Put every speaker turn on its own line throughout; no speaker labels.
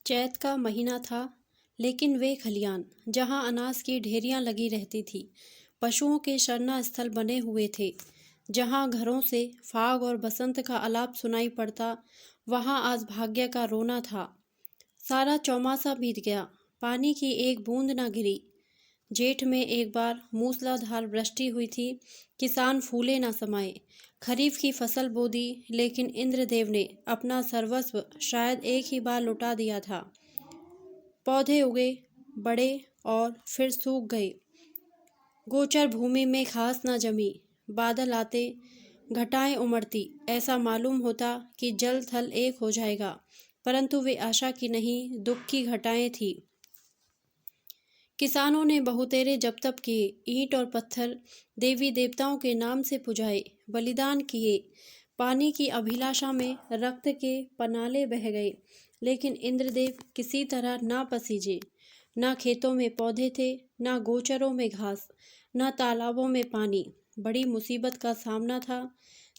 चैत का महीना था, लेकिन वे खलियान जहां अनाज की ढेरियां लगी रहती थी, पशुओं के शरणा स्थल बने हुए थे। जहां घरों से फाग और बसंत का आलाप सुनाई पड़ता, वहां आज भाग्य का रोना था। सारा चौमासा बीत गया, पानी की एक बूंद न गिरी। जेठ में एक बार मूसलाधार वृष्टि हुई थी। किसान फूले न समाये। खरीफ की फसल बो दी, लेकिन इंद्रदेव ने अपना सर्वस्व शायद एक ही बार लुटा दिया था। पौधे उगे, बड़े और फिर सूख गए। गोचर भूमि में घास न जमी। बादल आते, घटाएं उमड़ती। ऐसा मालूम होता कि जल थल एक हो जाएगा, परंतु वे आशा की नहीं, दुख की घटाएं थी। किसानों ने बहुतेरे जप तप किए, ईंट और पत्थर देवी देवताओं के नाम से पुजाए, बलिदान किए। पानी की अभिलाषा में रक्त के पनाले बह गए, लेकिन इंद्रदेव किसी तरह ना पसीजे। ना खेतों में पौधे थे, ना गोचरों में घास, ना तालाबों में पानी। बड़ी मुसीबत का सामना था।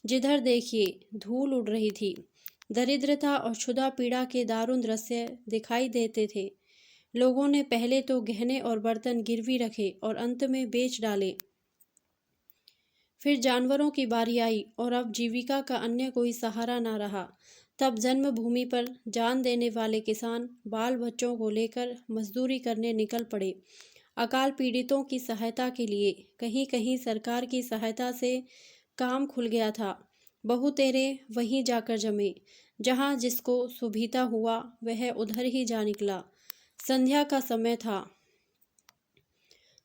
जिधर देखिए धूल उड़ रही थी। दरिद्रता और क्षुधा पीड़ा के दारुण दृश्य दिखाई देते थे। लोगों ने पहले तो गहने और बर्तन गिरवी रखे और अंत में बेच डाले। फिर जानवरों की बारी आई और अब जीविका का अन्य कोई सहारा ना रहा। तब जन्मभूमि पर जान देने वाले किसान बाल बच्चों को लेकर मजदूरी करने निकल पड़े। अकाल पीड़ितों की सहायता के लिए कहीं कहीं सरकार की सहायता से काम खुल गया था। बहुतेरे वहीं जाकर जमे। जहाँ जिसको सुविधा हुआ वह उधर ही जा निकला। संध्या का समय था।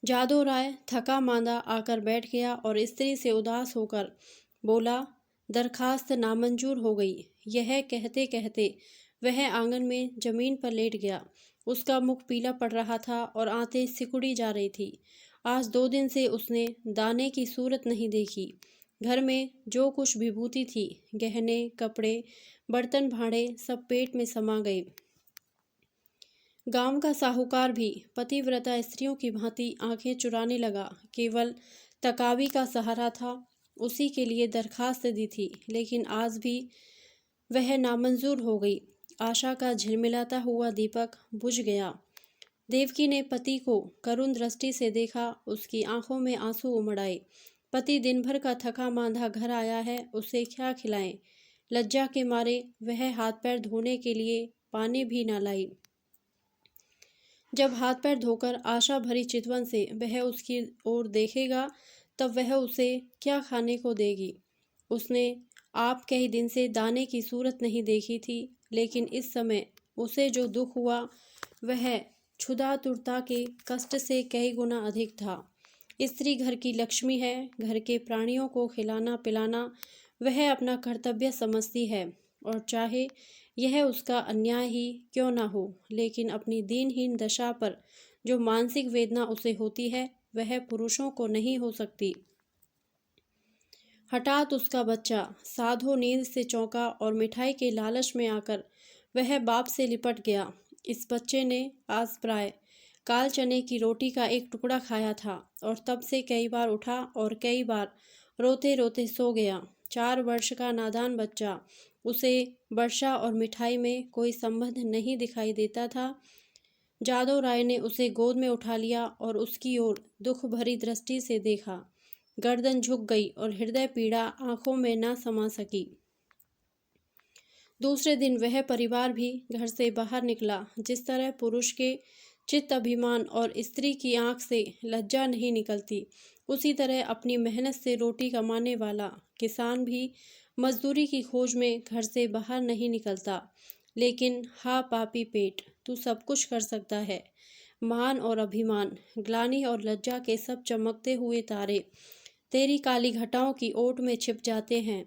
जादू राय थका मांदा आकर बैठ गया और स्त्री से उदास होकर बोला, दरखास्त नामंजूर हो गई। यह कहते कहते वह आंगन में जमीन पर लेट गया। उसका मुख पीला पड़ रहा था और आंतें सिकुड़ी जा रही थी। आज 2 दिन से उसने दाने की सूरत नहीं देखी। घर में जो कुछ विभूति थी, गहने, कपड़े, बर्तन भांडे, सब पेट में समा गए। गांव का साहूकार भी पतिव्रता स्त्रियों की भांति आंखें चुराने लगा। केवल तकावी का सहारा था। उसी के लिए दरखास्त दी थी, लेकिन आज भी वह नामंजूर हो गई। आशा का झिलमिलाता हुआ दीपक बुझ गया। देवकी ने पति को करुण दृष्टि से देखा। उसकी आंखों में आंसू उमड़ आए। पति दिन भर का थका मांदा घर आया है, उसे क्या खिलाएं? लज्जा के मारे वह हाथ पैर धोने के लिए पानी भी न लाई। जब हाथ पैर धोकर आशा भरी चितवन से वह उसकी ओर देखेगा, तब वह उसे क्या खाने को देगी? उसने आप कई दिन से दाने की सूरत नहीं देखी थी, लेकिन इस समय उसे जो दुख हुआ वह क्षुधा तुरता के कष्ट से कई गुना अधिक था। स्त्री घर की लक्ष्मी है। घर के प्राणियों को खिलाना पिलाना वह अपना कर्तव्य समझती है, और चाहे यह उसका अन्याय ही क्यों न हो, लेकिन अपनी दीनहीन दशा पर जो मानसिक वेदना उसे होती है, वह पुरुषों को नहीं हो सकती। हठात उसका बच्चा साधो नींद से चौंका और मिठाई के लालच में आकर वह बाप से लिपट गया। इस बच्चे ने आज प्राय काल चने की रोटी का एक टुकड़ा खाया था और तब से कई बार उठा और कई बार रोते रोते सो गया। 4 वर्ष का नादान बच्चा, उसे वर्षा और मिठाई में कोई संबंध नहीं दिखाई देता था। जादव राय ने उसे गोद में उठा लिया और उसकी ओर दुख भरी दृष्टि से देखा। गर्दन झुक गई और हृदय पीड़ा आंखों में न समा सकी। दूसरे दिन वह परिवार भी घर से बाहर निकला। जिस तरह पुरुष के चित्त अभिमान और स्त्री की आंख से लज्जा नहीं निकलती, उसी तरह अपनी मेहनत से रोटी कमाने वाला किसान भी मजदूरी की खोज में घर से बाहर नहीं निकलता। लेकिन हा पापी पेट, तू सब कुछ कर सकता है। मान और अभिमान, ग्लानि और लज्जा के सब चमकते हुए तारे तेरी काली घटाओं की ओट में छिप जाते हैं।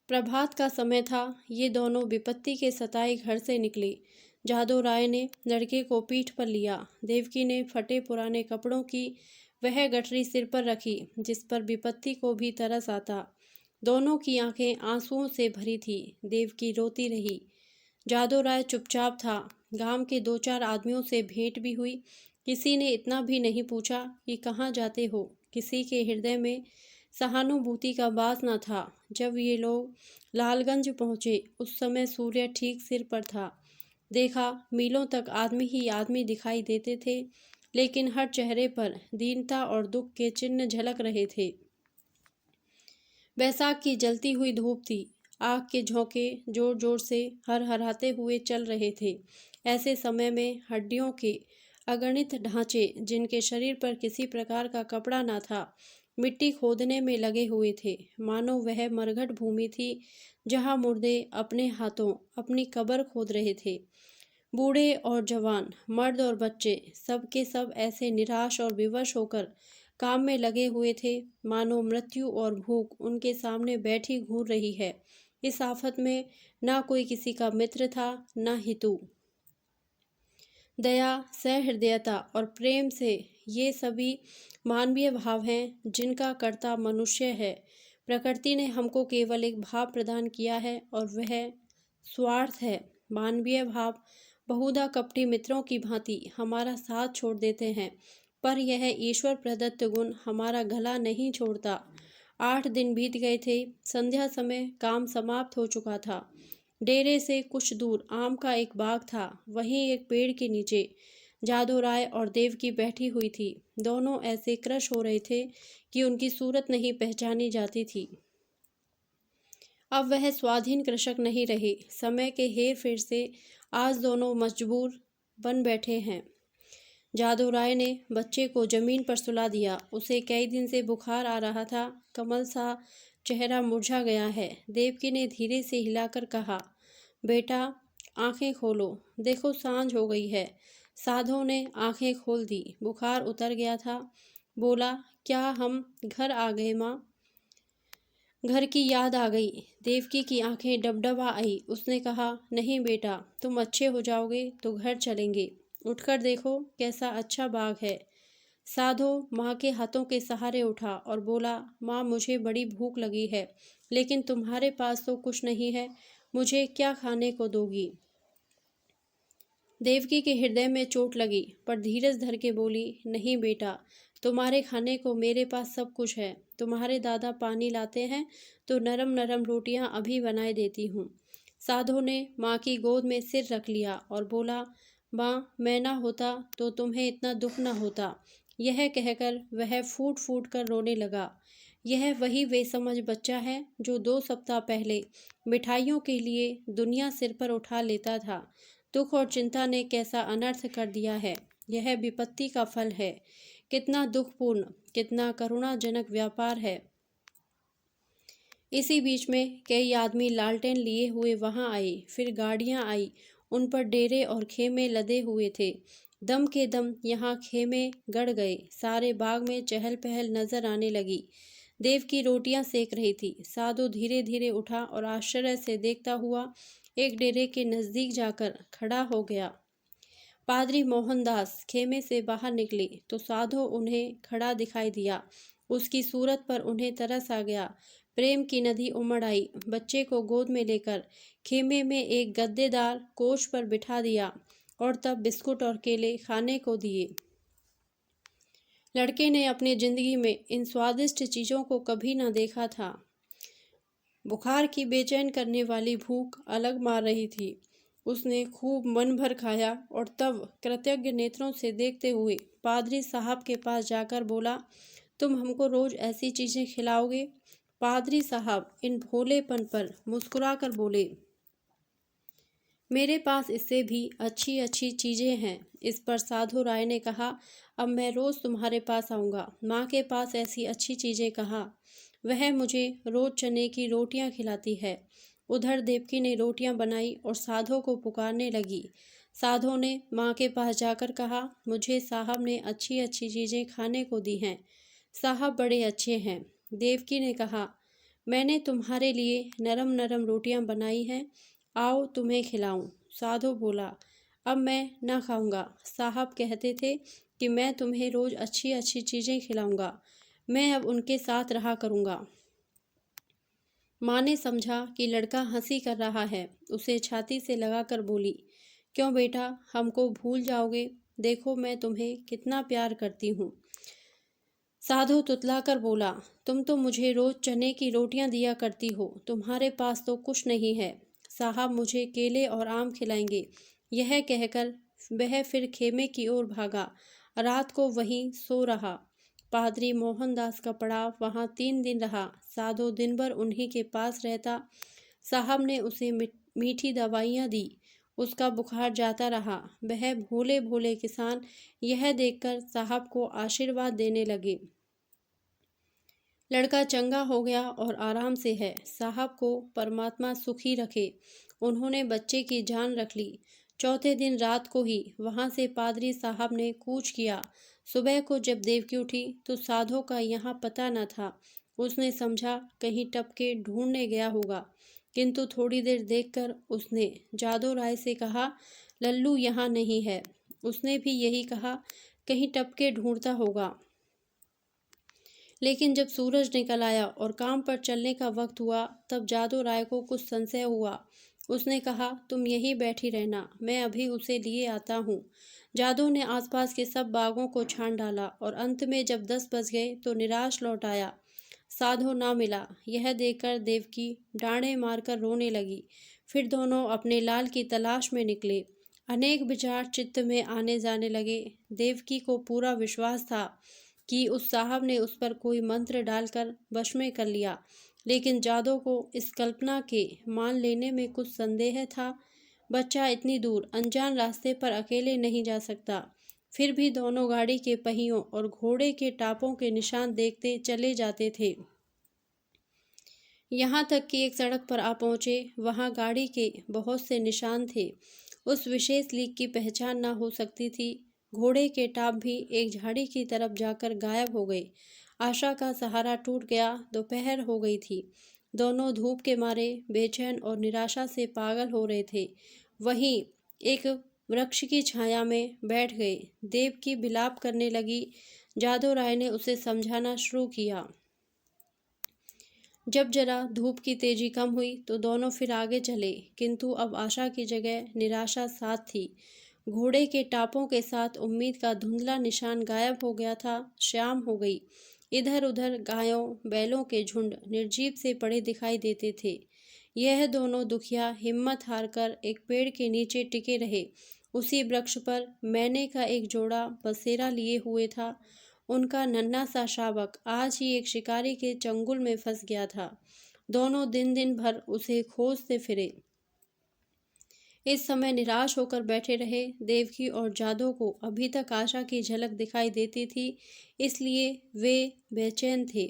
प्रभात का समय था। ये दोनों विपत्ति के सताए घर से निकले। जादव राय ने लड़के को पीठ पर लिया। देवकी ने फटे पुराने कपड़ों की वह गठरी सिर पर रखी जिस पर विपत्ति को भी तरस आता। दोनों की आंखें आंसुओं से भरी थी। देवकी रोती रही। जादव राय चुपचाप था। गांव के 2-4 आदमियों से भेंट भी हुई। किसी ने इतना भी नहीं पूछा कि कहाँ जाते हो। किसी के हृदय में सहानुभूति का बास न था। जब ये लोग लालगंज पहुँचे, उस समय सूर्य ठीक सिर पर था। देखा मीलों तक आदमी ही आदमी दिखाई देते थे, लेकिन हर चेहरे पर दीनता और दुख के चिन्ह झलक रहे थे। बैसाख की जलती हुई धूप थी। आग के झोंके जोर जोर से हरहराते हुए चल रहे थे। ऐसे समय में हड्डियों के अगणित ढांचे, जिनके शरीर पर किसी प्रकार का कपड़ा न था, मिट्टी खोदने में लगे हुए थे। मानो वह मरघट भूमि थी जहां मुर्दे अपने हाथों अपनी कब्र खोद रहे थे। बूढ़े और जवान, मर्द और बच्चे, सब के सब ऐसे निराश और विवश होकर काम में लगे हुए थे, मानो मृत्यु और भूख उनके सामने बैठी घूर रही है। इस आफत में ना कोई किसी का मित्र था, ना हितू। दया, सहृदयता और प्रेम से ये सभी मानवीय भाव हैं जिनका कर्ता मनुष्य है। प्रकृति ने हमको केवल एक भाव प्रदान किया है और वह स्वार्थ है। मानवीय भाव बहुधा कपटी मित्रों की भांति हमारा साथ छोड़ देते हैं, पर यह ईश्वर प्रदत्त गुण हमारा गला नहीं छोड़ता। 8 दिन बीत गए थे। संध्या समय काम समाप्त हो चुका था। डेरे से कुछ दूर आम का एक बाग था। वहीं एक पेड़ के नीचे जादू राय और देवकी बैठी हुई थी। दोनों ऐसे क्रश हो रहे थे कि उनकी सूरत नहीं पहचानी जाती थी। अब वह स्वाधीन कृषक नहीं रहे। समय के हेर फेर से आज दोनों मजबूर बन बैठे हैं। जादू राय ने बच्चे को जमीन पर सुला दिया। उसे कई दिन से बुखार आ रहा था। कमल सा चेहरा मुरझा गया है। देवकी ने धीरे से हिलाकर कहा, बेटा आंखें खोलो, देखो सांझ हो गई है। साधो ने आंखें खोल दी। बुखार उतर गया था। बोला, क्या हम घर आ गए माँ? घर की याद आ गई। देवकी की आंखें डबडबा आई। उसने कहा, नहीं बेटा, तुम अच्छे हो जाओगे तो घर चलेंगे। उठकर देखो कैसा अच्छा बाग है। साधो माँ के हाथों के सहारे उठा और बोला, माँ मुझे बड़ी भूख लगी है, लेकिन तुम्हारे पास तो कुछ नहीं है, मुझे क्या खाने को दोगी? देवकी के हृदय में चोट लगी, पर धीरज धर के बोली, नहीं बेटा, तुम्हारे खाने को मेरे पास सब कुछ है। तुम्हारे दादा पानी लाते हैं तो नरम नरम रोटियां अभी बनाए देती हूँ। साधो ने माँ की गोद में सिर रख लिया और बोला, माँ मैं ना होता तो तुम्हें इतना दुख न होता। यह कहकर वह फूट फूट कर रोने लगा। यह वही बेसमझ बच्चा है जो 2 सप्ताह पहले मिठाइयों के लिए दुनिया सिर पर उठा लेता था। दुख और चिंता ने कैसा अनर्थ कर दिया है। यह विपत्ति का फल है। कितना दुखपूर्ण, कितना करुणाजनक व्यापार है। इसी बीच में कई आदमी लालटेन लिए हुए वहां आए। फिर गाड़ियां आई। उन पर डेरे और खेमे लदे हुए थे। दम के दम यहाँ खेमे गड़ गए। सारे बाग में चहल पहल नजर आने लगी। देव की रोटियां सेक रही थी। साधु धीरे धीरे उठा और आश्चर्य से देखता हुआ एक डेरे के नजदीक जाकर खड़ा हो गया। पादरी मोहनदास खेमे से बाहर निकले तो साधु उन्हें खड़ा दिखाई दिया। उसकी सूरत पर उन्हें तरस आ गया। प्रेम की नदी उमड़ आई। बच्चे को गोद में लेकर खेमे में एक गद्देदार कोच पर बिठा दिया और तब बिस्कुट और केले खाने को दिए। लड़के ने अपनी जिंदगी में इन स्वादिष्ट चीज़ों को कभी न देखा था। बुखार की बेचैन करने वाली भूख अलग मार रही थी। उसने खूब मन भर खाया और तब कृतज्ञ नेत्रों से देखते हुए पादरी साहब के पास जाकर बोला, तुम हमको रोज ऐसी चीज़ें खिलाओगे? पादरी साहब इन भोलेपन पर मुस्कुराकर बोले, मेरे पास इससे भी अच्छी अच्छी चीज़ें हैं। इस पर साधु राय ने कहा, अब मैं रोज़ तुम्हारे पास आऊँगा। माँ के पास ऐसी अच्छी चीज़ें कहाँ, वह मुझे रोज़ चने की रोटियाँ खिलाती है। उधर देवकी ने रोटियाँ बनाई और साधु को पुकारने लगी। साधु ने माँ के पास जाकर कहा, मुझे साहब ने अच्छी अच्छी चीज़ें खाने को दी हैं। साहब बड़े अच्छे हैं। देवकी ने कहा, मैंने तुम्हारे लिए नरम नरम रोटियाँ बनाई हैं, आओ तुम्हें खिलाऊं। साधु बोला, अब मैं ना खाऊंगा। साहब कहते थे कि मैं तुम्हें रोज़ अच्छी अच्छी चीज़ें खिलाऊंगा। मैं अब उनके साथ रहा करूंगा। माँ ने समझा कि लड़का हंसी कर रहा है। उसे छाती से लगाकर बोली, क्यों बेटा, हमको भूल जाओगे? देखो मैं तुम्हें कितना प्यार करती हूँ। साधु तुतलाकर बोला, तुम तो मुझे रोज़ चने की रोटियां दिया करती हो, तुम्हारे पास तो कुछ नहीं है। साहब मुझे केले और आम खिलाएंगे। यह कहकर वह फिर खेमे की ओर भागा। रात को वहीं सो रहा। पादरी मोहनदास का पड़ाव वहां 3 दिन रहा। साधो दिन भर उन्हीं के पास रहता। साहब ने उसे मीठी दवाइयाँ दी। उसका बुखार जाता रहा। वह भोले भोले किसान यह देखकर साहब को आशीर्वाद देने लगे। लड़का चंगा हो गया और आराम से है। साहब को परमात्मा सुखी रखे। उन्होंने बच्चे की जान रख ली। चौथे दिन रात को ही वहां से पादरी साहब ने कूच किया। सुबह को जब देवकी उठी तो साधो का यहाँ पता न था। उसने समझा कहीं टपके ढूंढने गया होगा, किंतु थोड़ी देर देखकर उसने जादू राय से कहा, लल्लू यहाँ नहीं है। उसने भी यही कहा, कहीं टपके ढूंढता होगा। लेकिन जब सूरज निकल आया और काम पर चलने का वक्त हुआ, तब जादू राय को कुछ संशय हुआ। उसने कहा, तुम यहीं बैठी रहना, मैं अभी उसे लिए आता हूँ। जादू ने आसपास के सब बागों को छान डाला और अंत में जब 10 बज गए तो निराश लौट आया। साधो ना मिला। यह देखकर देवकी डांडे मारकर रोने लगी। फिर दोनों अपने लाल की तलाश में निकले। अनेक विचार चित्त में आने जाने लगे। देवकी को पूरा विश्वास था कि उस साहब ने उस पर कोई मंत्र डालकर वश में कर लिया, लेकिन जादू को इस कल्पना के मान लेने में कुछ संदेह था। बच्चा इतनी दूर अनजान रास्ते पर अकेले नहीं जा सकता। फिर भी दोनों गाड़ी के पहियों और घोड़े के टापों के निशान देखते चले जाते थे। यहाँ तक कि एक सड़क पर आ पहुँचे। वहाँ गाड़ी के बहुत से निशान थे। उस विशेष लीक की पहचान न हो सकती थी। घोड़े के टाप भी एक झाड़ी की तरफ जाकर गायब हो गए। आशा का सहारा टूट गया। दोपहर हो गई थी। दोनों धूप के मारे बेचैन और निराशा से पागल हो रहे थे। वहीं एक वृक्ष की छाया में बैठ गए। देवकी विलाप करने लगी। जादू राय ने उसे समझाना शुरू किया। जब जरा धूप की तेजी कम हुई तो दोनों फिर आगे चले, किंतु अब आशा की जगह निराशा साथ थी। घोड़े के टापों के साथ उम्मीद का धुंधला निशान गायब हो गया था। शाम हो गई। इधर उधर गायों बैलों के झुंड निर्जीव से पड़े दिखाई देते थे। यह दोनों दुखिया हिम्मत हारकर एक पेड़ के नीचे टिके रहे। उसी वृक्ष पर मैने का एक जोड़ा बसेरा लिए हुए था। उनका नन्हा सा शावक आज ही एक शिकारी के चंगुल में फंस गया था। दोनों दिन दिन भर उसे खोजते फिरे। इस समय निराश होकर बैठे रहे। देवकी और जादू को अभी तक आशा की झलक दिखाई देती थी, इसलिए वे बेचैन थे।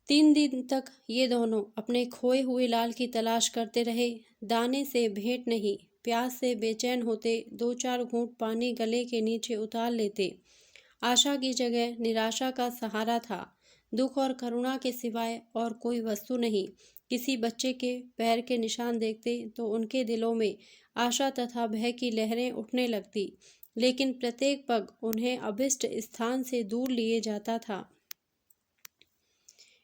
3 दिन तक ये दोनों अपने खोए हुए लाल की तलाश करते रहे। दाने से भेंट नहीं, प्यास से बेचैन होते 2-4 घूंट पानी गले के नीचे उतार लेते। आशा की जगह निराशा का सहारा था। दुख और करुणा के सिवाय और कोई वस्तु नहीं। किसी बच्चे के पैर के निशान देखते तो उनके दिलों में आशा तथा भय की लहरें उठने लगती, लेकिन प्रत्येक पग उन्हें अभिष्ट स्थान से दूर लिए जाता था।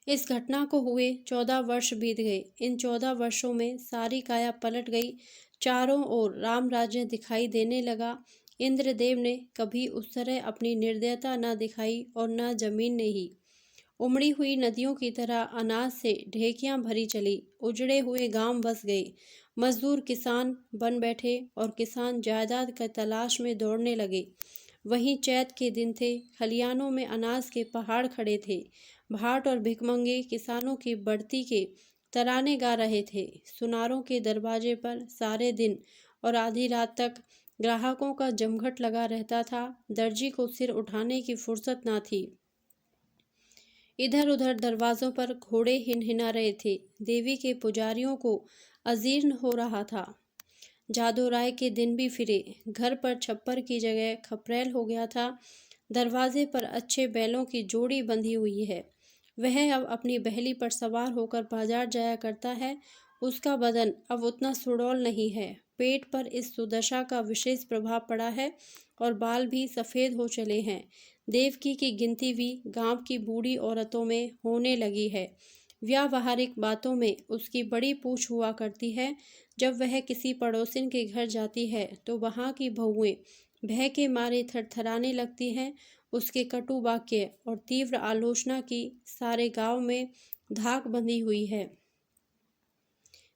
इस घटना को हुए 14 वर्ष बीत गए। इन 14 वर्षों में सारी काया पलट गई। चारों ओर राम राज्य दिखाई देने लगा। इंद्रदेव ने कभी उस तरह अपनी निर्दयता न दिखाई और न जमीन ने ही। उमड़ी हुई नदियों की तरह अनाज से ढेकियां भरी चली। उजड़े हुए गांव बस गए। मजदूर किसान बन बैठे और किसान जायदाद की तलाश में दौड़ने लगे। वहीं चैत के दिन थे। खलियानों में अनाज के पहाड़ खड़े थे। भाट और भिखमंगे किसानों की बढ़ती के तराने गा रहे थे। सुनारों के दरवाजे पर सारे दिन और आधी रात तक ग्राहकों का जमघट लगा रहता था। दर्जी को सिर उठाने की फुर्सत ना थी। इधर उधर दरवाजों पर घोड़े हिनहिना रहे थे। देवी के पुजारियों को अजीर्ण हो रहा था। जादू राय के दिन भी फिरे। घर पर छप्पर की जगह खपरेल हो गया था। दरवाजे पर अच्छे बैलों की जोड़ी बंधी हुई है। वह अब अपनी बहली पर सवार होकर बाजार जाया करता है। उसका बदन अब उतना सुडौल नहीं है। पेट पर इस सुदशा का विशेष प्रभाव पड़ा है और बाल भी सफ़ेद हो चले हैं। देवकी की गिनती भी गांव की बूढ़ी औरतों में होने लगी है। व्यावहारिक बातों में उसकी बड़ी पूछ हुआ करती है। जब वह किसी पड़ोसिन के घर जाती है तो वहाँ की बहुएं भय के मारे थरथराने लगती हैं। उसके कटु वाक्य और तीव्र आलोचना की सारे गांव में धाक बंधी हुई है।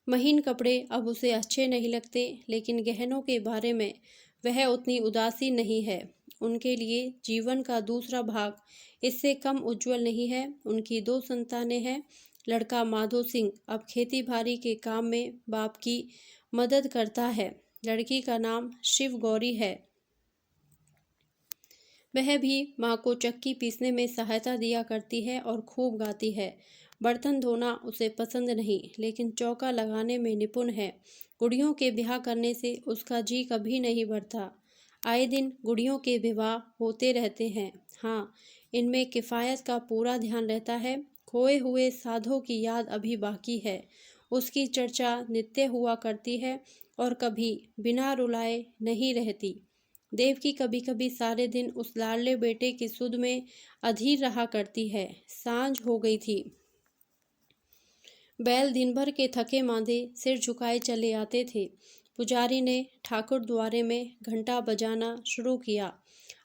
महीन कपड़े अब उसे अच्छे नहीं लगते, लेकिन गहनों के बारे में वह उतनी उदासी नहीं है। उनके लिए जीवन का दूसरा भाग इससे कम उज्जवल नहीं है। उनकी 2 संतानें हैं। लड़का माधो सिंह अब खेती बाड़ी के काम में बाप की मदद करता है। लड़की का नाम शिव गौरी है। वह भी माँ को चक्की पीसने में सहायता दिया करती है और खूब गाती है। बर्तन धोना उसे पसंद नहीं, लेकिन चौका लगाने में निपुण है। गुड़ियों के ब्याह करने से उसका जी कभी नहीं भरता। आए दिन गुड़ियों के विवाह होते रहते हैं। हाँ, इनमें किफ़ायत का पूरा ध्यान रहता है। खोए हुए साधों की याद अभी बाकी है। उसकी चर्चा नित्य हुआ करती है और कभी बिना रुलाए नहीं रहती। देवकी कभी कभी सारे दिन उस लाडले बेटे की सुध में अधीर रहा करती है। सांझ हो गई थी। बैल दिन भर के थके मांदे सिर झुकाए चले आते थे। पुजारी ने ठाकुर द्वारे में घंटा बजाना शुरू किया।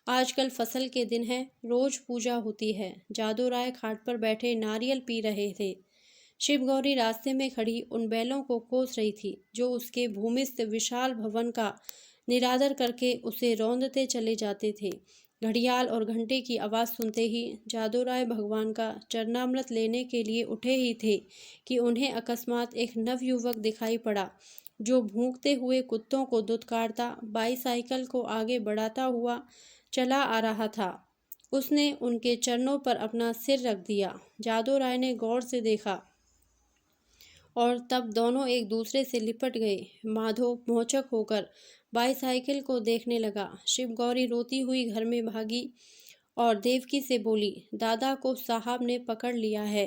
आजकल फसल के दिन है, रोज पूजा होती है। जादू राय खाट पर बैठे नारियल पी रहे थे। शिव गौरी रास्ते में खड़ी उन बैलों को कोस रही थी जो उसके भूमिस्थ विशाल भवन का निरादर करके उसे रौंदते चले जाते थे। घड़ियाल और घंटे की आवाज़ सुनते ही जादू राय भगवान का चरणामृत लेने के लिए उठे ही थे कि उन्हें अकस्मात एक नवयुवक दिखाई पड़ा, जो भूंकते हुए कुत्तों को दुत्कारता बाईसाइकिल को आगे बढ़ाता हुआ चला आ रहा था। उसने उनके चरणों पर अपना सिर रख दिया। जादू राय ने गौर से देखा और तब दोनों एक दूसरे से लिपट गए। माधो भौचक होकर बाईसाइकिल को देखने लगा। शिव गौरी रोती हुई घर में भागी और देवकी से बोली, दादा को साहब ने पकड़ लिया है।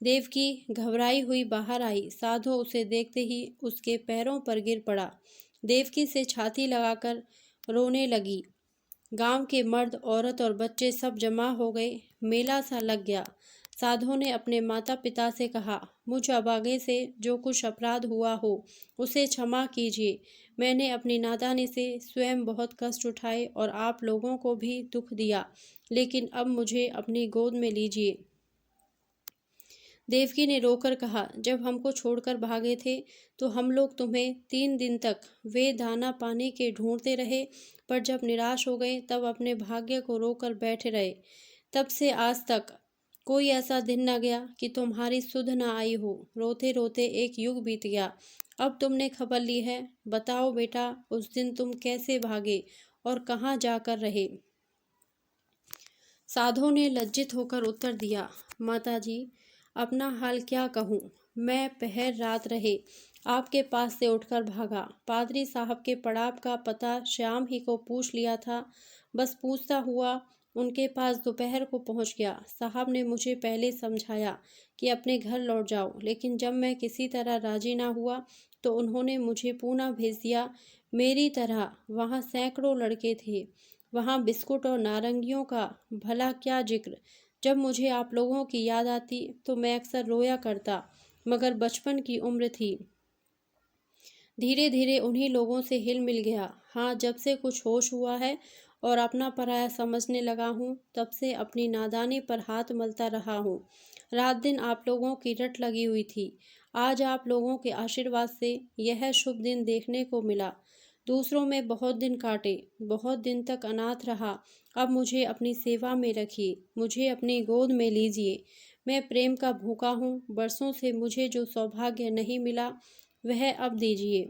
देवकी घबराई हुई बाहर आई। साधो उसे देखते ही उसके पैरों पर गिर पड़ा। देवकी से छाती लगाकर रोने लगी। गांव के मर्द औरत और बच्चे सब जमा हो गए। मेला सा लग गया। साधो ने अपने माता पिता से कहा, मुझ अभागे से जो कुछ अपराध हुआ हो उसे क्षमा कीजिए। मैंने अपनी नादानी से स्वयं बहुत कष्ट उठाए और आप लोगों को भी दुख दिया, लेकिन अब मुझे अपनी गोद में लीजिए। देवकी ने रोकर कहा, जब हमको छोड़कर भागे थे तो हम लोग तुम्हें 3 दिन तक वे दाना पानी के ढूंढते रहे, पर जब निराश हो गए तब अपने भाग्य को रोकर बैठे रहे। तब से आज तक कोई ऐसा दिन न गया कि तुम्हारी सुध न आई हो। रोते रोते एक युग बीत गया। अब तुमने खबर ली है, बताओ बेटा, उस दिन तुम कैसे भागे और कहाँ जाकर रहे? साधो ने लज्जित होकर उत्तर दिया, माताजी, अपना हाल क्या कहूँ। मैं पहर रात रहे आपके पास से उठकर भागा। पादरी साहब के पड़ाव का पता श्याम ही को पूछ लिया था। बस पूछता हुआ उनके पास दोपहर को पहुंच गया। साहब ने मुझे पहले समझाया कि अपने घर लौट जाओ, लेकिन जब मैं किसी तरह राजी ना हुआ तो उन्होंने मुझे पूना भेज दिया। मेरी तरह वहाँ सैकड़ों लड़के थे। वहाँ बिस्कुट और नारंगियों का भला क्या जिक्र। जब मुझे आप लोगों की याद आती तो मैं अक्सर रोया करता, मगर बचपन की उम्र थी। धीरे धीरे उन्हीं लोगों से हिल मिल गया। हाँ, जब से कुछ होश हुआ है और अपना पराया समझने लगा हूँ, तब से अपनी नादानी पर हाथ मलता रहा हूँ। रात दिन आप लोगों की रट लगी हुई थी। आज आप लोगों के आशीर्वाद से यह शुभ दिन देखने को मिला। दूसरों में बहुत दिन काटे, बहुत दिन तक अनाथ रहा। अब मुझे अपनी सेवा में रखिए, मुझे अपनी गोद में लीजिए। मैं प्रेम का भूखा हूँ। बरसों से मुझे जो सौभाग्य नहीं मिला वह अब दीजिए।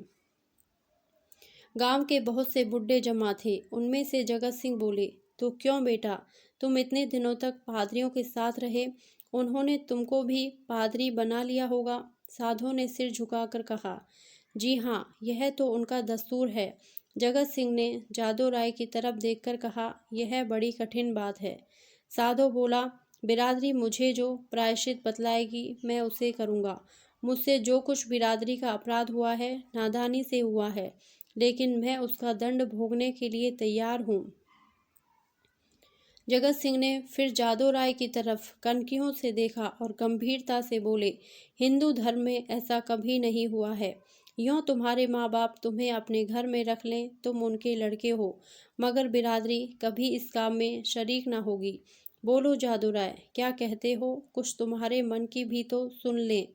गांव के बहुत से बुढ़े जमा थे। उनमें से जगत सिंह बोले, तो क्यों बेटा, तुम इतने दिनों तक पादरियों के साथ रहे, उन्होंने तुमको भी पादरी बना लिया होगा। साधो ने सिर झुकाकर कहा, जी हाँ, यह तो उनका दस्तूर है। जगत सिंह ने जादू राय की तरफ देखकर कहा, यह बड़ी कठिन बात है। साधो बोला, बिरादरी मुझे जो प्रायश्चित बतलाएगी मैं उसे करूँगा। मुझसे जो कुछ बिरादरी का अपराध हुआ है नादानी से हुआ है, लेकिन मैं उसका दंड भोगने के लिए तैयार हूँ। जगत सिंह ने फिर जादू राय की तरफ कनखियों से देखा और गंभीरता से बोले, हिंदू धर्म में ऐसा कभी नहीं हुआ है। यूँ तुम्हारे माँ बाप तुम्हें अपने घर में रख लें, तुम उनके लड़के हो, मगर बिरादरी कभी इस काम में शरीक न होगी। बोलो जादू राय, क्या कहते हो? कुछ तुम्हारे मन की भी तो सुन लें।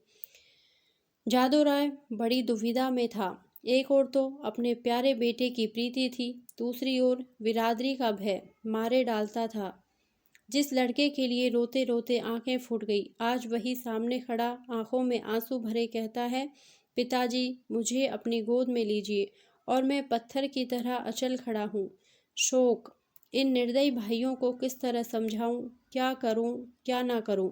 जादू राय बड़ी दुविधा में था। एक ओर तो अपने प्यारे बेटे की प्रीति थी, दूसरी ओर बिरादरी का भय मारे डालता था। जिस लड़के के लिए रोते रोते आंखें फूट गई, आज वही सामने खड़ा आंखों में आंसू भरे कहता है, पिताजी मुझे अपनी गोद में लीजिए, और मैं पत्थर की तरह अचल खड़ा हूँ। शोक, इन निर्दयी भाइयों को किस तरह समझाऊं, क्या करूं क्या ना करूं।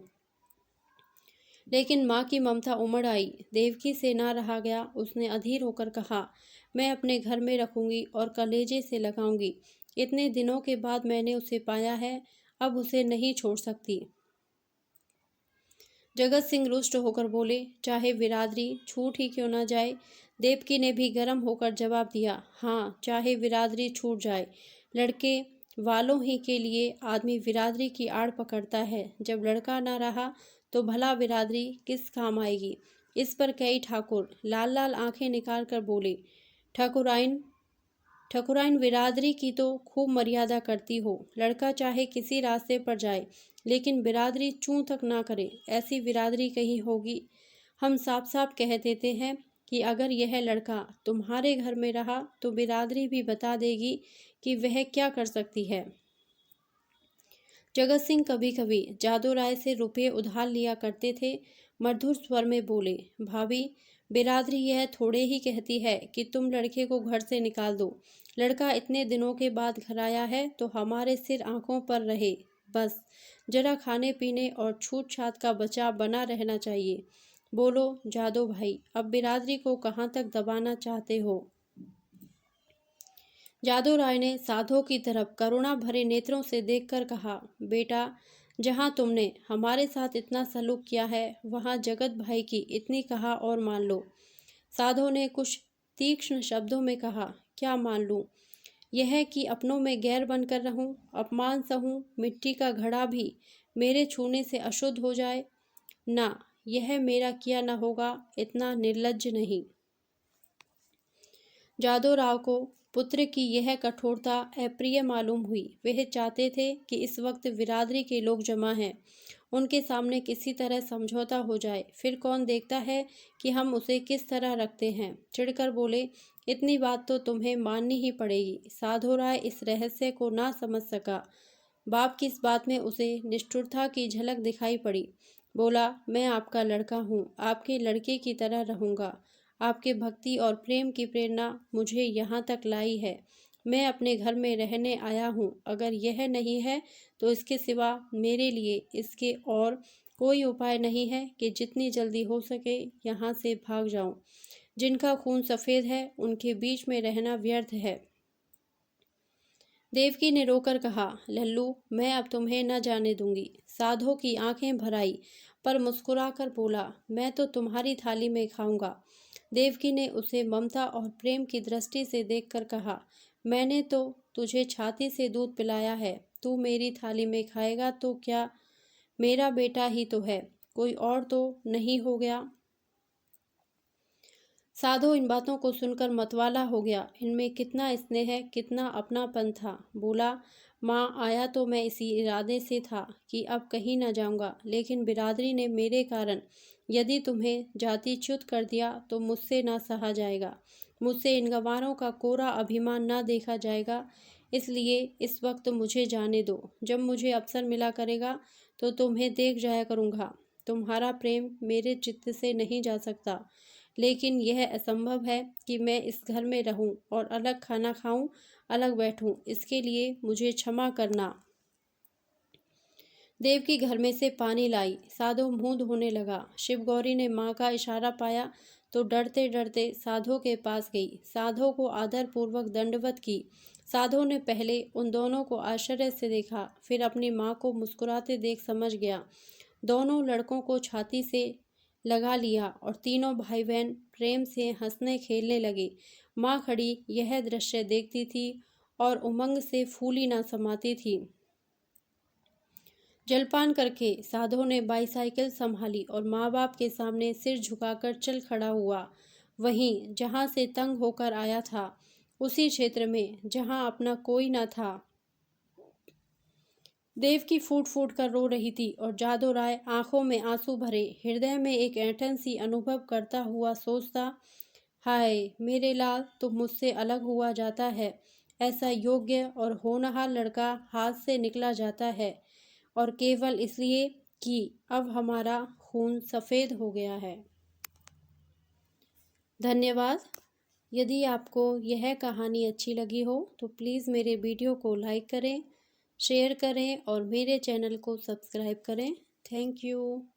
लेकिन माँ की ममता उमड़ आई। देवकी से ना रहा गया। उसने अधीर होकर कहा, मैं अपने घर में रखूंगी और कलेजे से लगाऊंगी। इतने दिनों के बाद मैंने उसे पाया है, अब उसे नहीं छोड़ सकती। जगत सिंह रुष्ट होकर बोले, चाहे बिरादरी छूट ही क्यों ना जाए। देवकी ने भी गर्म होकर जवाब दिया, हाँ, चाहे बिरादरी छूट जाए। लड़के वालों ही के लिए आदमी बिरादरी की आड़ पकड़ता है। जब लड़का ना रहा तो भला बिरादरी किस काम आएगी। इस पर कई ठाकुर लाल लाल आंखें निकाल कर बोले, ठाकुराइन ठकुराइन बिरादरी की तो खूब मर्यादा करती हो। लड़का चाहे किसी रास्ते पर जाए, लेकिन बिरादरी चूं तक ना करे, ऐसी बिरादरी कहीं होगी। हम साफ साफ कह देते हैं कि अगर यह लड़का तुम्हारे घर में रहा तो बिरादरी भी बता देगी कि वह क्या कर सकती है। जगत सिंह कभी कभी जादू राय से रुपये उधार लिया करते थे। मधुर स्वर में बोले, भाभी, बिरादरी यह थोड़े ही कहती है कि तुम लड़के को घर से निकाल दो। लड़का इतने दिनों के बाद घर आया है तो हमारे सिर आंखों पर रहे, बस जरा खाने पीने और छूट छात का बचाव बना रहना चाहिए। बोलो जादू भाई, अब बिरादरी को कहाँ तक दबाना चाहते हो। जादू राय ने साधो की तरफ करुणा भरे नेत्रों से देखकर कहा, बेटा, जहाँ तुमने हमारे साथ इतना सलूक किया है, वहाँ जगत भाई की इतनी कहा और मान लो। साधो ने कुछ तीक्ष्ण शब्दों में कहा, क्या मान लूं? यह कि अपनों में गैर बनकर रहूं, अपमान सहूं, मिट्टी का घड़ा भी मेरे छूने से अशुद्ध हो जाए? ना, यह मेरा किया न होगा, इतना निर्लज्ज नहीं। जादू राव को पुत्र की यह कठोरता अप्रिय मालूम हुई। वह चाहते थे कि इस वक्त बिरादरी के लोग जमा हैं, उनके सामने किसी तरह समझौता हो जाए। फिर कौन देखता है कि हम उसे किस तरह रखते हैं। चिढ़कर बोले, इतनी बात तो तुम्हें माननी ही पड़ेगी। साधु राय इस रहस्य को ना समझ सका। बाप की इस बात में उसे निष्ठुरता की झलक दिखाई पड़ी। बोला, मैं आपका लड़का हूँ, आपके लड़के की तरह रहूँगा। आपके भक्ति और प्रेम की प्रेरणा मुझे यहाँ तक लाई है। मैं अपने घर में रहने आया हूँ। अगर यह नहीं है तो इसके सिवा मेरे लिए इसके और कोई उपाय नहीं है कि जितनी जल्दी हो सके यहाँ से भाग जाऊँ। जिनका खून सफ़ेद है उनके बीच में रहना व्यर्थ है। देवकी ने रोकर कहा, लल्लू, मैं अब तुम्हें न जाने दूंगी। साधो की आंखें भर आई, पर मुस्कुराकर बोला, मैं तो तुम्हारी थाली में खाऊंगा। देवकी ने उसे ममता और प्रेम की दृष्टि से देखकर कहा, मैंने तो तुझे छाती से दूध पिलाया है, तू मेरी थाली में खाएगा तो क्या? मेरा बेटा ही तो है, कोई और तो नहीं हो गया। साधो इन बातों को सुनकर मतवाला हो गया। इनमें कितना स्नेह, कितना अपनापन था। बोला, माँ, आया तो मैं इसी इरादे से था कि अब कहीं न जाऊंगा, लेकिन बिरादरी ने मेरे कारण यदि तुम्हें जातिच्युत कर दिया तो मुझसे ना सहा जाएगा। मुझसे इन गंवारों का कोरा अभिमान ना देखा जाएगा। इसलिए इस वक्त मुझे जाने दो। जब मुझे अवसर मिला करेगा तो तुम्हें देख जाया करूँगा। तुम्हारा प्रेम मेरे चित्त से नहीं जा सकता, लेकिन यह असंभव है कि मैं इस घर में रहूं और अलग खाना खाऊं, अलग बैठूं। इसके लिए मुझे क्षमा करना। देवकी घर में से पानी लाई। साधो मुंह धोने लगा। शिवगौरी ने माँ का इशारा पाया तो डरते डरते साधो के पास गई। साधो को आदरपूर्वक दंडवत की। साधो ने पहले उन दोनों को आश्चर्य से देखा, फिर अपनी माँ को मुस्कुराते देख समझ गया। दोनों लड़कों को छाती से लगा लिया और तीनों भाई बहन प्रेम से हंसने खेलने लगे। माँ खड़ी यह दृश्य देखती थी और उमंग से फूली ना समाती थी। जलपान करके साधो ने बाईसाइकिल संभाली और माँ बाप के सामने सिर झुकाकर चल खड़ा हुआ। वहीं जहाँ से तंग होकर आया था, उसी क्षेत्र में जहाँ अपना कोई न था। देवकी फूट फूट कर रो रही थी और जादू राय आंखों में आंसू भरे हृदय में एक ऐंठन सी अनुभव करता हुआ सोचता, हाय मेरे लाल, तुम मुझसे अलग हुआ जाता है। ऐसा योग्य और होनहार लड़का हाथ से निकला जाता है, और केवल इसलिए कि अब हमारा खून सफ़ेद हो गया है। धन्यवाद। यदि आपको यह कहानी अच्छी लगी हो तो प्लीज़ मेरे वीडियो को लाइक करें, शेयर करें और मेरे चैनल को सब्सक्राइब करें। Thank you.